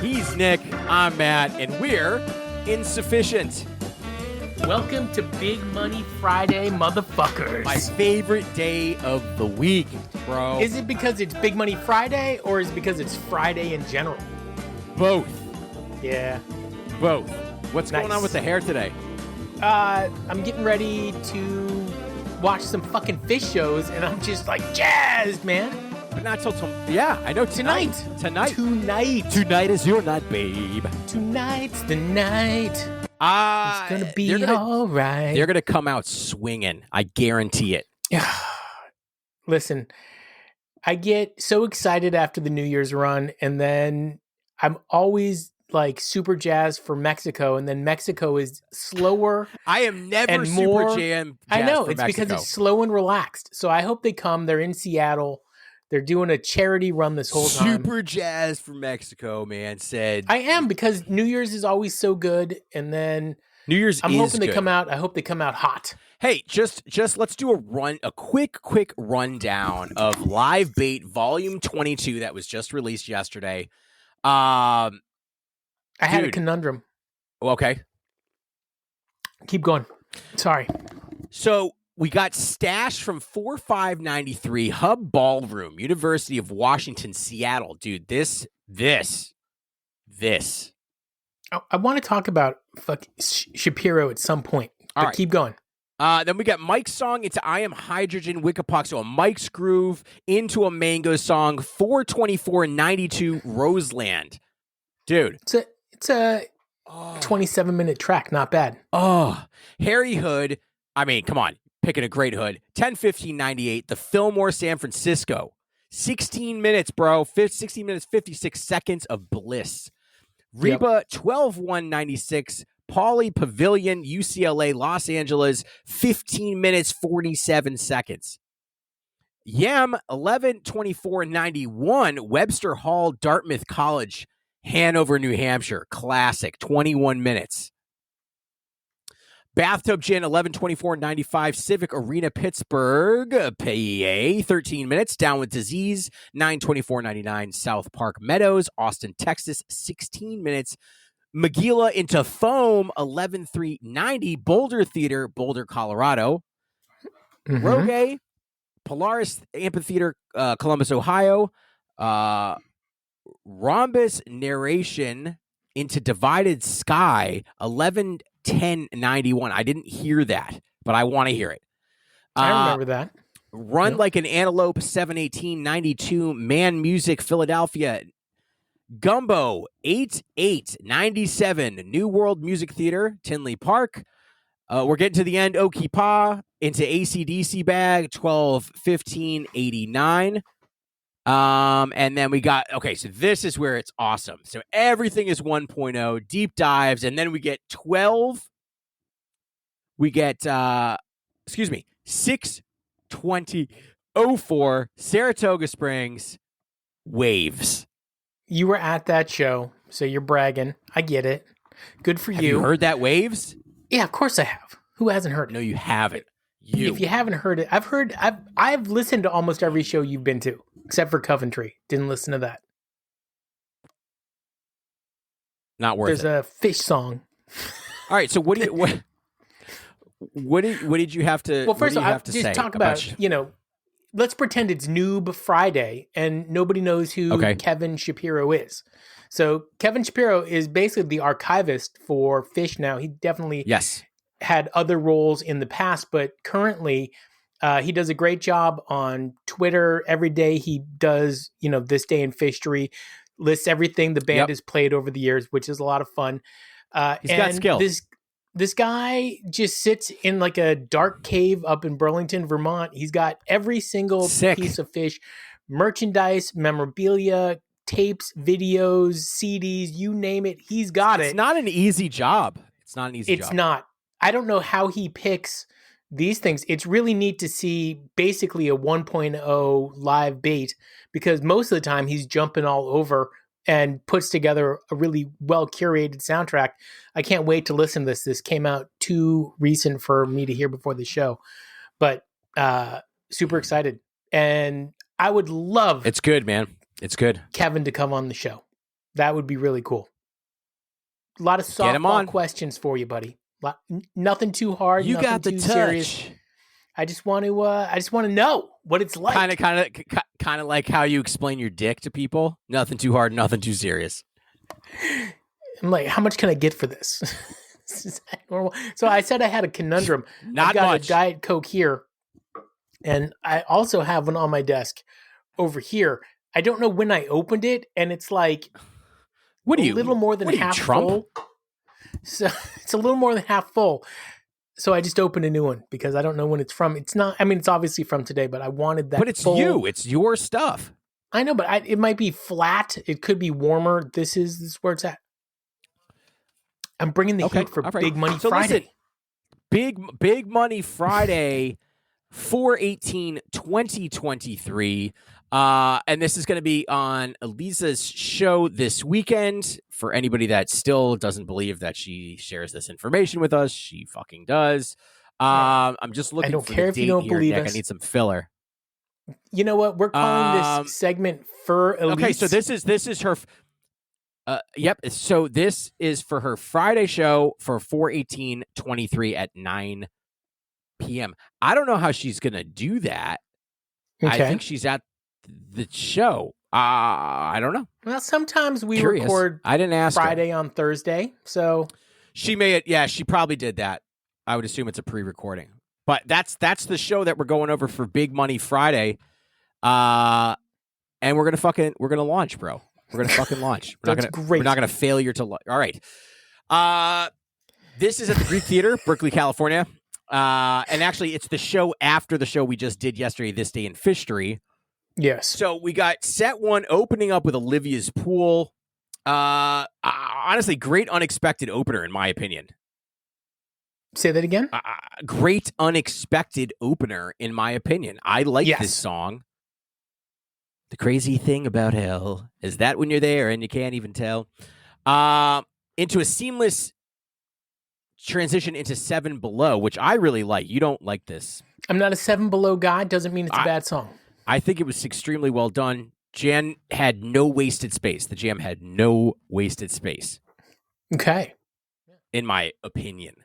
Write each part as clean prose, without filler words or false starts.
He's Nick, I'm Matt, and we're insufficient. Welcome to Big Money Friday, motherfuckers. My favorite day of the week, bro. Is it because it's Big Money Friday, or is it because it's Friday in general? Both. Yeah. Both. What's Nice. going on with the hair today? I'm getting ready to watch some fucking Phish shows, and I'm just like jazzed, man. But not till yeah, I know tonight. Tonight is your night, babe. Tonight's the night. It's gonna be all right. They're gonna come out swinging. I guarantee it. Listen, I get so excited after the New Year's run, and then I'm always like super jazzed for Mexico, and then Mexico is slower. I am never and super more, jazzed I know for it's Mexico. because it's slow and relaxed. So I hope they come. They're in Seattle. They're doing a charity run this whole time. Super jazzed for Mexico, man. Said I am, because New Year's is always so good, and then New Year's. I'm is hoping they good. come out. I hope they come out hot. Hey, just let's do a quick rundown of Live Bait Volume 22 that was just released yesterday. I had a Dude. conundrum. Okay. Keep going. Sorry. So we got Stash from 4593 Hub Ballroom, University of Washington, Seattle. Dude, this. I want to talk about Shapiro at some point. But All right. keep going. Then we got Mike's song into I Am Hydrogen Wickapock. So a Mike's Groove into a Mango song, 424.92 Roseland. Dude. It's a 27-minute track. Not bad. Oh, Harry Hood. I mean, come on. Picking a great hood. 10:15:98. The Fillmore, San Francisco. 16 minutes, bro. 16 minutes, 56 seconds of bliss. Reba, 12:1:96. Pauley Pavilion, UCLA, Los Angeles. 15 minutes, 47 seconds. Yam, 11:24:91. Webster Hall, Dartmouth College, Hanover, New Hampshire. Classic. 21 minutes. Bathtub Gin, 11:24:95. Civic Arena, Pittsburgh, PA, 13 minutes. Down with Disease, 9:24:99. South Park Meadows, Austin, Texas, 16 minutes. Magilla into Foam, 11:03:90. Boulder Theater, Boulder, Colorado. Mm-hmm. Rogue, Polaris Amphitheater, Columbus, Ohio. Rhombus Narration into Divided Sky, 11:10:91. I didn't hear that, but I want to hear it. I remember that. Run Yep. Like an Antelope, 7:18:92. Man Music, Philadelphia. Gumbo, 8:8:97. New World Music Theater, Tinley Park. We're getting to the end. Okie Pa into AC/DC Bag, 12:15:89. And then we got, okay, so this is where it's awesome. So everything is 1.0, deep dives, and then we get 6:20:04, Saratoga Springs, Waves. You were at that show, so you're bragging. I get it. Good for Have you heard that, Waves? Yeah, of course I have. Who hasn't heard it? No, you haven't. If you haven't heard it, I've listened to almost every show you've been to, except for Coventry. Didn't listen to that. Not worth There's it. a Phish song. All right, so what did you have to? Well, first what do of you all, have to just say talk about let's pretend it's Noob Friday and nobody knows who Kevin Shapiro is. So Kevin Shapiro is basically the archivist for Phish now. He definitely had other roles in the past, but currently he does a great job on Twitter. Every day he does, this day in Phishtory, lists everything the band has played over the years, which is a lot of fun. He's got skill. This guy just sits in like a dark cave up in Burlington, Vermont. He's got every single piece of Phish, merchandise, memorabilia, tapes, videos, CDs, you name it. He's got it. It's not an easy job. Job. It's not. I don't know how he picks these things. It's really neat to see basically a 1.0 live bait, because most of the time he's jumping all over and puts together a really well curated soundtrack. I can't wait to listen to this. This came out too recent for me to hear before the show, but super excited. And I would love It's good, man. It's good. Kevin to come on the show. That would be really cool. A lot of softball questions for you, buddy. Nothing too hard. You nothing got the too touch. Serious. I just want to know what it's like. Kind of like how you explain your dick to people. Nothing too hard, nothing too serious. I'm like, how much can I get for this? Is that normal? So I said I had a conundrum. Not I got much. a Diet Coke here, and I also have one on my desk over here. I don't know when I opened it, and it's like a little more than half full. So it's a little more than half full. So I just opened a new one because I don't know when it's from. It's not. I mean, it's obviously from today, but I wanted that. But it's you. It's your stuff. I know, but it might be flat. It could be warmer. This is where it's at. I'm bringing the heat for Big Money Friday. Listen, Big Money Friday, 4/18/2023. And this is going to be on Elisa's show this weekend. For anybody that still doesn't believe that she shares this information with us, she fucking does. I'm just looking for the date here, Nick. I need some filler. You know what? We're calling this segment for Elise. Okay, so this is her. Yep. So this is for her Friday show for 4/18/23 at 9 p.m. I don't know how she's gonna do that. Okay. I think she's at the show. I don't know. Well, sometimes we record. I didn't ask Friday on Thursday, so she may. Yeah, she probably did that. I would assume it's a pre-recording, but that's the show that we're going over for Big Money Friday. And we're gonna launch, bro. We're gonna fucking launch. We're not gonna failure to launch. All right. This is at the Greek Theater, Berkeley, California. And actually, it's the show after the show we just did yesterday, This Day in Fishtory. Yes. So we got set one opening up with Olivia's Pool. Honestly, great unexpected opener, in my opinion. Say that again? Great unexpected opener, in my opinion. I like this song. The crazy thing about hell is that when you're there and you can't even tell. Into a seamless transition into Seven Below, which I really like. You don't like this. I'm not a Seven Below guy. Doesn't mean it's a bad song. I think it was extremely well done. Jan had no wasted space. The jam had no wasted space. Okay. In my opinion.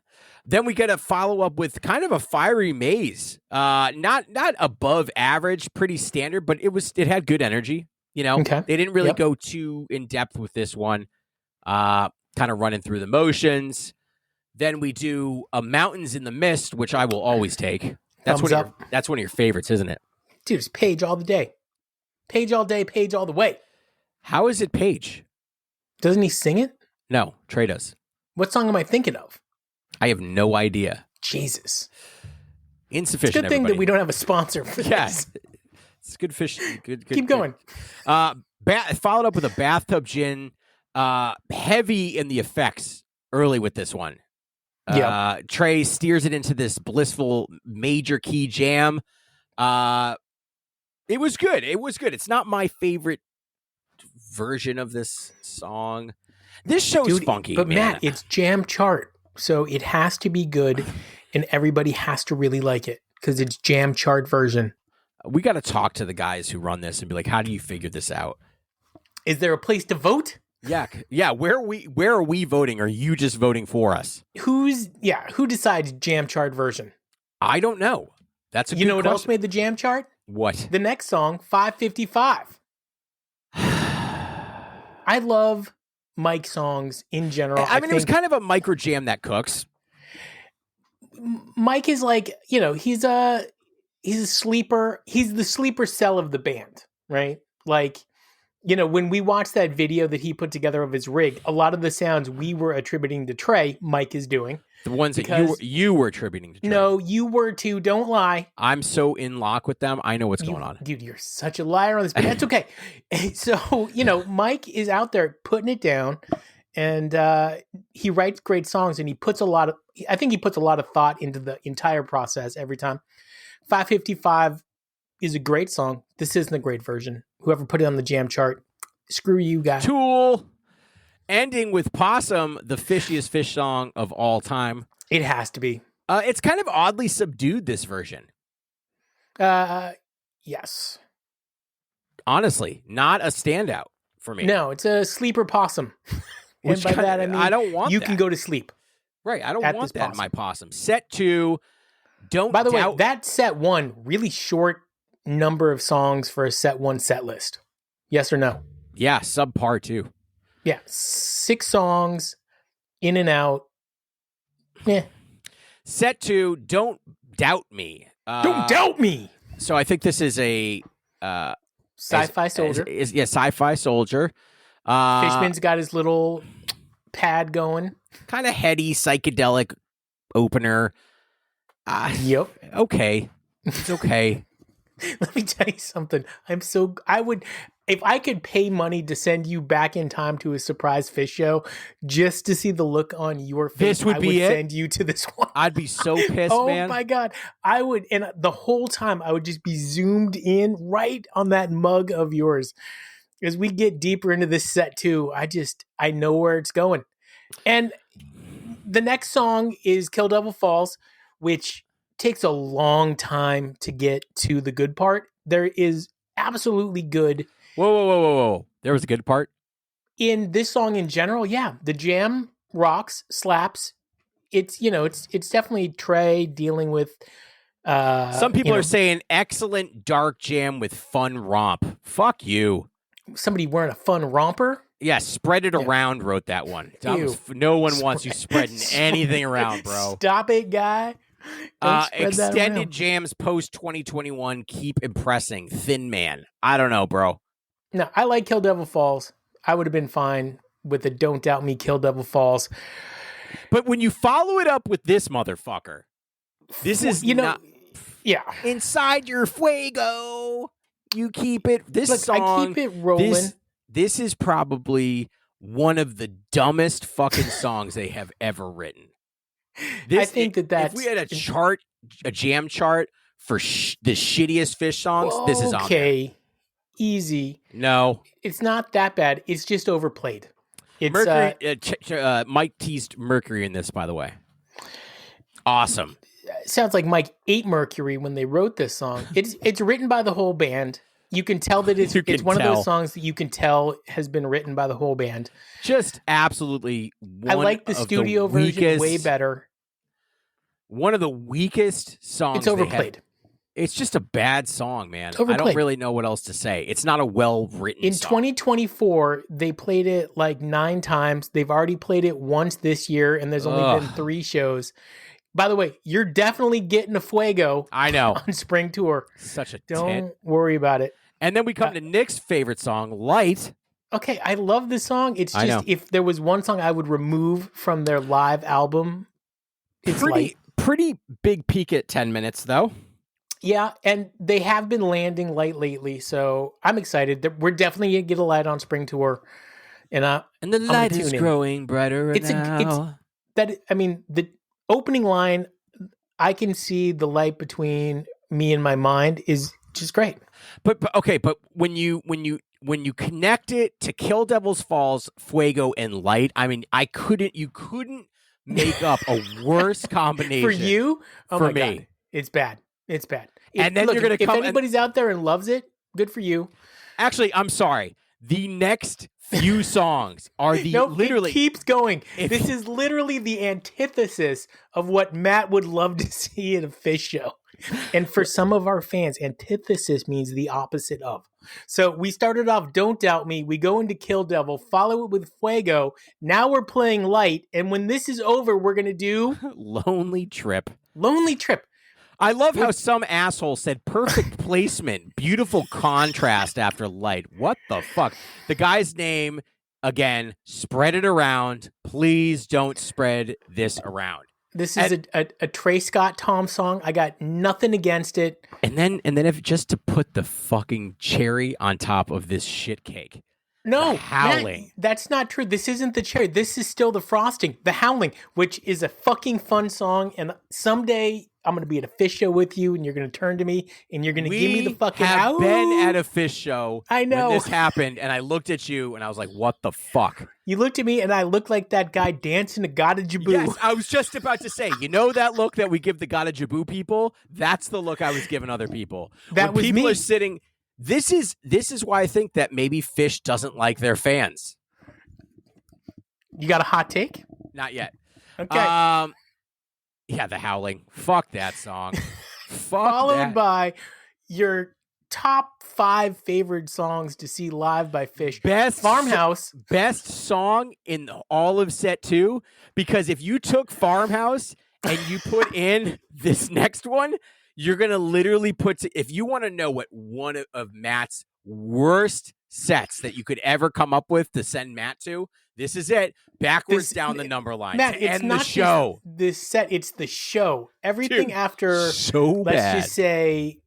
Then we get a follow-up with kind of a fiery maze. Not above average, pretty standard, but it had good energy. You know, They didn't really go too in-depth with this one. Kind of running through the motions. Then we do a Mountains in the Mist, which I will always take. That's one of your favorites, isn't it? Dude, it's Page all the day. Page all day, Page all the way. How is it Page? Doesn't he sing it? No, Trey does. What song am I thinking of? I have no idea. Jesus. Insufficient, It's a good thing that we don't have a sponsor for this. It's good fish. Good. Keep going. Followed up with a Bathtub Gin. Heavy in the effects early with this one. Trey steers it into this blissful major key jam. It was good. It's not my favorite version of this song. This show's funky, but man. Matt, it's jam chart, so it has to be good, and everybody has to really like it because it's jam chart version. We got to talk to the guys who run this and be like, "How do you figure this out? Is there a place to vote?" Yeah. Where are we voting? Are you just voting for us? Who decides jam chart version? I don't know. That's a good know what question. else made the jam chart? What? The next song, 555. I love Mike songs in general. I mean, it was kind of a micro jam that cooks. Mike is like, he's a sleeper. He's the sleeper cell of the band, right? Like, when we watched that video that he put together of his rig, a lot of the sounds we were attributing to Trey, Mike is doing. The ones that you were attributing to Trey. No, you were too. Don't lie. I'm so in lock with them. I know what's going on. Dude, you're such a liar on this, but that's okay. So, Mike is out there putting it down, and he writes great songs, and he puts a lot of thought into the entire process every time. 555 is a great song. This isn't a great version. Whoever put it on the jam chart, screw you guys. Tool. Ending with Possum, the fishiest Phish song of all time. It has to be. It's kind of oddly subdued, this version. Yes. Honestly, not a standout for me. No, it's a sleeper possum. And by that I mean I don't want you that. can go to sleep. Right, I don't want that possum. in my possum. Set 2, don't By the doubt... way, that set 1, really short number of songs for a set 1 set list. Yes or no? Yeah, subpar too. Yeah, 6 songs, in and out. Yeah. Set 2, don't doubt me. Don't doubt me. So I think this is a Sci-fi soldier. Sci-fi soldier. Fishman's got his little pad going. Kind of heady, psychedelic opener. Yep. Okay. It's okay. Let me tell you something. If I could pay money to send you back in time to a surprise Phish show just to see the look on your face, I would send you to this one. I'd be so pissed, man. Oh my God. I would, and the whole time I would just be zoomed in right on that mug of yours. As we get deeper into this set too, I know where it's going. And the next song is Kill Devil Falls, which takes a long time to get to the good part. There is absolutely good. Whoa. There was a good part? In this song in general, yeah. The jam rocks, slaps. It's definitely Trey dealing with some people are saying excellent dark jam with fun romp. Fuck you. Somebody wearing a fun romper? Yeah, spread it around wrote that one. No one wants you spreading anything around, bro. Stop it, guy. Extended jams post 2021 keep impressing. Thin Man. I don't know, bro. No, I like Kill Devil Falls. I would have been fine with the Don't Doubt Me Kill Devil Falls. But when you follow it up with this motherfucker, this is yeah. Inside Your Fuego. You keep it. This song. I keep it rolling. This is probably one of the dumbest fucking songs they have ever written. I think that's... If we had a jam chart for the shittiest Phish songs, this is on there. Okay, easy. No. It's not that bad. It's just overplayed. It's, Mercury, Mike teased Mercury in this, by the way. Awesome. Sounds like Mike ate Mercury when they wrote this song. It's written by the whole band. You can tell that it's one of those songs that you can tell has been written by the whole band. Just absolutely I like the studio version way better. One of the weakest songs. It's overplayed. It's just a bad song, man. I don't really know what else to say. It's not a well-written song. In 2024, they played it like 9 times. They've already played it once this year, and there's only been 3 shows. By the way, you're definitely getting a Fuego. I know. On spring tour. Such a Don't worry about it. And then we come to Nick's favorite song, Light. Okay, I love this song. It's just, if there was one song I would remove from their live album, it's Light. Pretty big peak at 10 minutes, though. Yeah, and they have been landing Light lately, so I'm excited. We're definitely going to get a Light on spring tour. And the light is growing brighter now. The opening line, I can see the light between me and my mind is just great. But when you connect it to Kill Devil's Falls, Fuego, and Light, I mean, you couldn't make up a worse combination for you. Oh for my me. God. It's bad. And then you're gonna if anybody's out there and loves it, good for you. Actually, I'm sorry. The next few songs are literally it keeps going. This is literally the antithesis of what Matt would love to see in a Phish show. And for some of our fans, antithesis means the opposite of. So we started off Don't Doubt Me. We go into Kill Devil, follow it with Fuego. Now we're playing Light. And when this is over, we're going to do Lonely Trip. I love how some asshole said perfect placement, beautiful contrast after Light. What the fuck? The guy's name, again, spread it around. Please don't spread this around. This is a Trey Scott Tom song. I got nothing against it. And then if just to put the fucking cherry on top of this shit cake. No, Howling. Matt, that's not true. This isn't the cherry. This is still the frosting. The Howling, which is a fucking fun song. And someday I'm going to be at a Phish show with you, and you're going to turn to me, and you're going to give me the fucking out. We have been at a Phish show. I know. When this happened, and I looked at you, and I was like, what the fuck? You looked at me, and I looked like that guy dancing to God of Jaboo. Yes, I was just about to say, you know that look that we give the God of Jaboo people? That's the look I was giving other people. That when was people me. Are sitting... This is why I think that maybe Phish doesn't like their fans. You got a hot take? Not yet. Okay. Yeah, The Howling. Fuck that song. Followed by your top 5 favorite songs to see live by Phish. Farmhouse. Best song in all of set 2, because if you took Farmhouse and you put in this next one, you're going to literally if you want to know what one of Matt's worst sets that you could ever come up with to send Matt to, this is it. Backwards down the number line. Matt, to it's end not the show. This set, it's the show. Everything after, let's just say,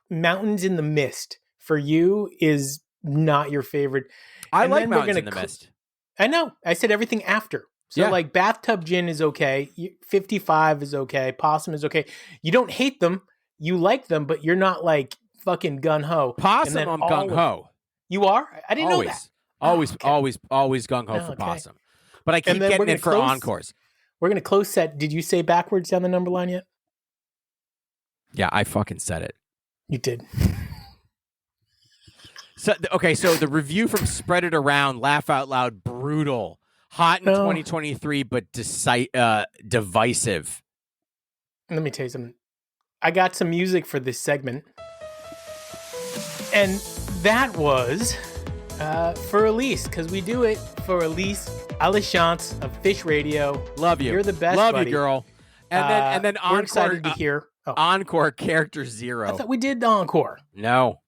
Mountains in the Mist for you is not your favorite. I like Mountains in the Mist. I know. I said everything after. So like Bathtub Gin is okay. 55 is okay. Possum is okay. You don't hate them. You like them, but you're not like fucking gung-ho. Possum, I'm gung-ho. You are? I didn't know that. Always gung-ho for Possum. But I keep getting it for encores. We're going to close set. Did you say backwards down the number line yet? Yeah, I fucking said it. You did. So the review from Spread It Around, laugh out loud, brutal. Hot in 2023, but divisive. Let me tell you something. I got some music for this segment. And that was for Elise, because we do it for Elise Alachance of Phish Radio. Love you. You're the best, Love buddy. you, girl. And then we're excited to hear. Encore, Character Zero. I thought we did the encore. No,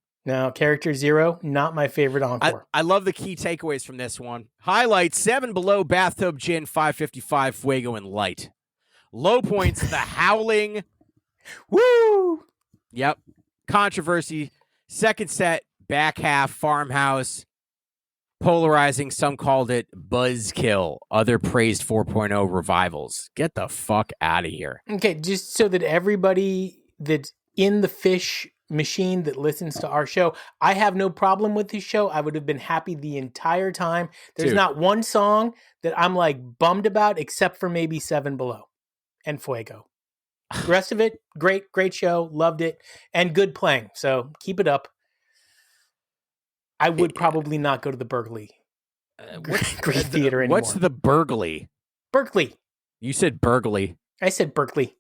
Character Zero, not my favorite encore. I love the key takeaways from this one. Highlights: 7 Below, Bathtub Gin, 555, Fuego, and Light. Low points: The Howling. Woo! Yep. Controversy. Second set, back half, Farmhouse. Polarizing. Some called it buzzkill. Other praised 4.0 revivals. Get the fuck out of here. Okay, just so that everybody that's in the Phish machine that listens to our show, I have no problem with this show. I would have been happy the entire time. There's not one song that I'm like bummed about except for maybe 7 Below and Fuego. The rest of it, great show. Loved it. And good playing. So keep it up. I would probably not go to the Berkeley Great Theater anymore. What's the Berkeley? Berkeley. You said Berkeley. I said Berkeley.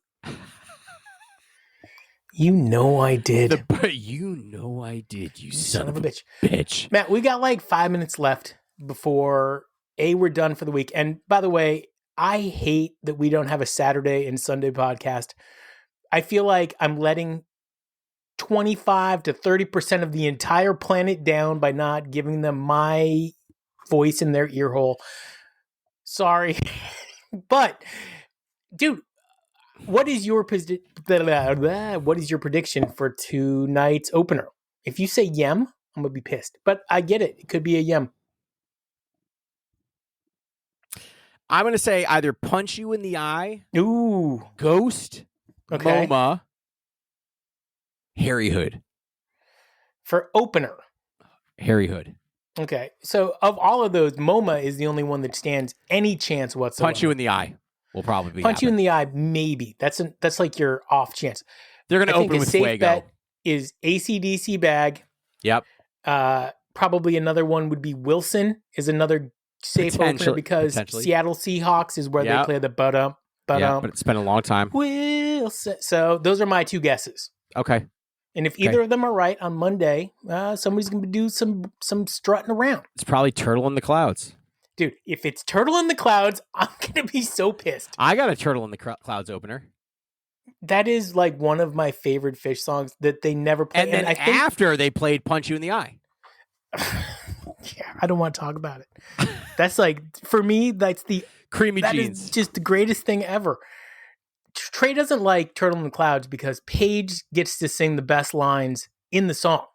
You know I did. You know I did, you son of a bitch. Matt, we got like 5 minutes left before we're done for the week. And by the way, I hate that we don't have a Saturday and Sunday podcast. I feel like I'm letting 25 to 30% of the entire planet down by not giving them my voice in their ear hole. Sorry. But, dude, what is your prediction for tonight's opener? If you say yem, I'm going to be pissed. But I get it. It could be a yem. I'm going to say either Punch You in the Eye. Ooh. Ghost. Okay. MoMA. Harry Hood. For opener. Harry Hood. Okay. So of all of those, MoMA is the only one that stands any chance whatsoever. Punch You in the Eye will probably be Punch You in the Eye, maybe. That's like your off chance. They're going to open with Fuego. Fuego. Bet is AC/DC Bag. Yep. Probably another one would be Wilson is another safe opener because Seattle Seahawks is where they play the but it's been a long time. Wilson. So those are my two guesses. Okay. And if either of them are right on Monday, somebody's going to do some strutting around. It's probably Turtle in the Clouds. Dude, if it's Turtle in the Clouds, I'm going to be so pissed. I got a Turtle in the Clouds opener. That is like one of my favorite Phish songs that they never played. And then after they played Punch You in the Eye. Yeah, I don't want to talk about it. That's like, for me, that's the... Creamy Jeans. That is just the greatest thing ever. Trey doesn't like Turtle in the Clouds because Paige gets to sing the best lines in the song.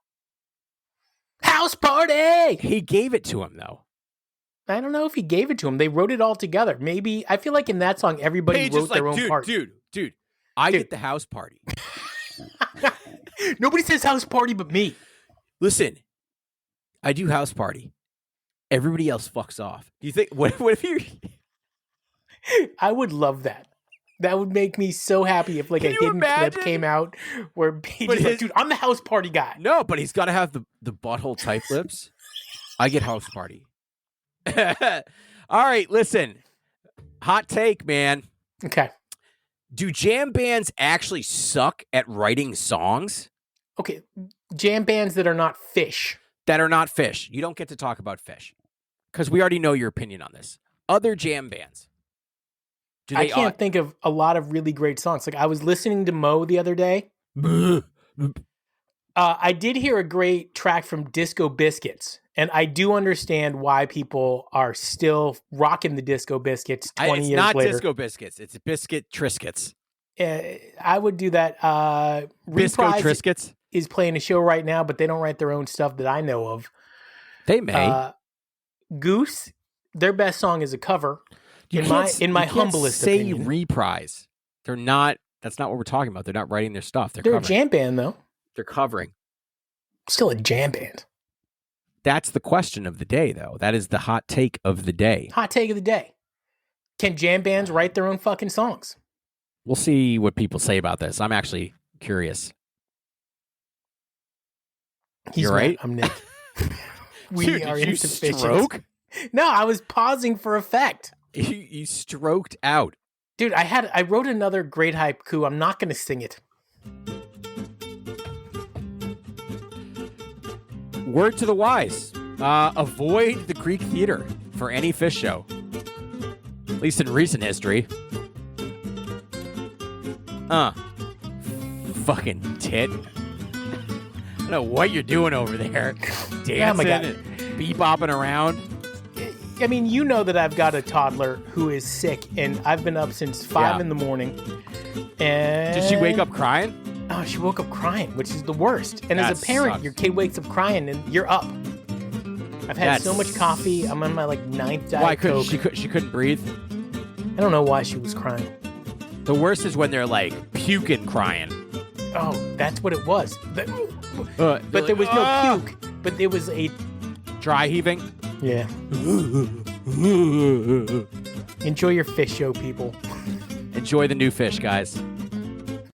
House party! He gave it to him, though. I don't know if he gave it to him. They wrote it all together. Maybe, I feel like in that song, everybody Paige wrote their own part. Dude, I get the house party. Nobody says house party but me. Listen, I do house party. Everybody else fucks off. Do you think, what if you... I would love that. That would make me so happy if like a hidden clip came out where Paige like, dude, I'm the house party guy. No, but he's got to have the butthole tight lips. I get house party. All right, listen. Hot take, man. Okay. Do jam bands actually suck at writing songs? Okay. Jam bands that are not Phish. That are not Phish. You don't get to talk about Phish because we already know your opinion on this. Other jam bands. I can't think of a lot of really great songs. Like I was listening to Mo the other day. I did hear a great track from Disco Biscuits, and I do understand why people are still rocking the Disco Biscuits 20 years later. It's not Disco Biscuits. It's Biscuit Triscuits. I would do that. Bisco Triscuits is playing a show right now, but they don't write their own stuff that I know of. They may. Goose, their best song is a cover. In my humblest opinion. Reprise. They're not. That's not what we're talking about. They're not writing their stuff. They're a jam band, though. They're covering. Still a jam band. That's the question of the day, though. That is the hot take of the day. Hot take of the day. Can jam bands write their own fucking songs? We'll see what people say about this. I'm actually curious. You're right. I'm Nick. Dude, are did you stroke? No, I was pausing for effect. You stroked out. Dude, I wrote another great haiku. I'm not going to sing it. Word to the wise. Avoid the Greek theater for any Phish show. At least in recent history. Fucking tit. I don't know what you're doing over there. Dancing and bebopping around. I mean, you know that I've got a toddler who is sick, and I've been up since 5 in the morning. And did she wake up crying? Oh, she woke up crying, which is the worst. And as a parent, your kid wakes up crying, and you're up. I've had so much coffee. I'm on my 9th Diet Coke. She couldn't breathe? I don't know why she was crying. The worst is when they're puking crying. Oh, that's what it was. But there was no puke. But there was a dry heaving. Yeah. Enjoy your Phish show, people. Enjoy the new Phish, guys.